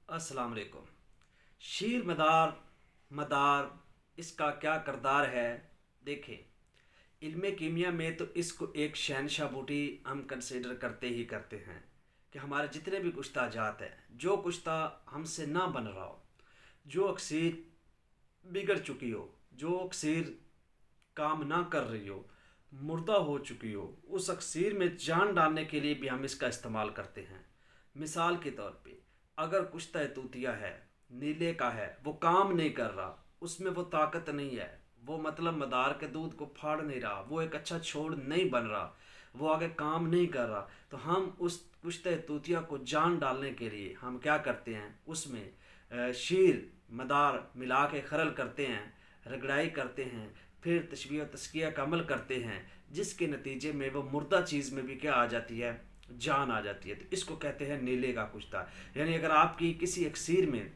अस्सलाम वालेकुम। शीर मदार मदार इसका क्या किरदार है। देखें, इल्म कीमिया में तो इसको एक शहनशाह बूटी हम कंसिडर करते ही करते हैं कि हमारे जितने भी कुश्ता जात है, जो कुश्ता हमसे ना बन रहा हो, जो अक्सर बिगड़ चुकी हो, जो अक्सर काम ना कर रही हो, मुर्दा हो चुकी हो, उस अक्सर में जान डालने के लिए भी हम इसका इस्तेमाल करते हैं। मिसाल के तौर पे, अगर कुश्ता तूतिया है, नीले का है, वो काम नहीं कर रहा, उसमें वो ताकत नहीं है, वो मतलब मदार के दूध को फाड़ नहीं रहा, वो एक अच्छा छोड़ नहीं बन रहा, वो आगे काम नहीं कर रहा, तो हम उस कुश्ते तूतिया को जान डालने के लिए हम क्या करते हैं, उसमें शीर मदार मिला के खरल करते हैं, रगड़ाई करते हैं, फिर तशबीह तस्किया का अमल करते हैं, जिसके नतीजे में वो मुर्दा चीज़ में भी क्या आ जाती है, जान आ जाती है। तो इसको कहते हैं नीले का कुश्ता। यानी अगर आपकी किसी अक्सीर में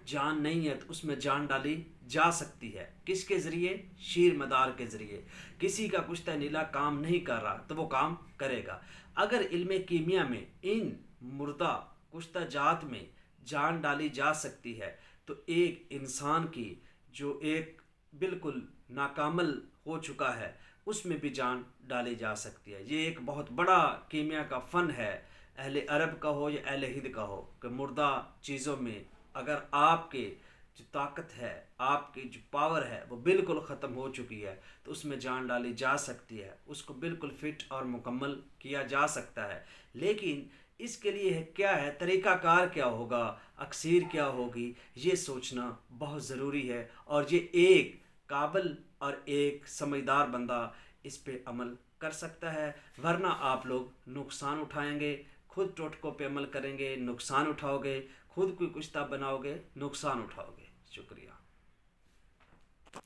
जान नहीं है तो उसमें जान डाली जा सकती है। किसके ज़रिए? शीर मदार के ज़रिए। किसी का कुश्ता नीला काम नहीं कर रहा तो वो काम करेगा। अगर इल्म कीमिया में इन मुर्दा कुश्ता जात में जान डाली जा सकती है तो एक इंसान की जो एक बिल्कुल नाकामल हो चुका है उसमें भी जान डाली जा सकती है। ये एक बहुत बड़ा कीमिया का फ़न है, अहले अरब का हो या अहले हिंद का हो, कि मुर्दा चीज़ों में अगर आपके जो ताकत है, आपकी जो पावर है वो बिल्कुल ख़त्म हो चुकी है तो उसमें जान डाली जा सकती है, उसको बिल्कुल फिट और मुकम्मल किया जा सकता है। लेकिन इसके लिए क्या है, तरीक़ाकार क्या होगा, अक्सीर क्या होगी, ये सोचना बहुत ज़रूरी है। और ये एक काबिल और एक समझदार बंदा इस पे अमल कर सकता है, वरना आप लोग नुकसान उठाएंगे। खुद टोटकों पे अमल करेंगे, नुकसान उठाओगे, खुद कोई कुश्ता बनाओगे, नुकसान उठाओगे। शुक्रिया।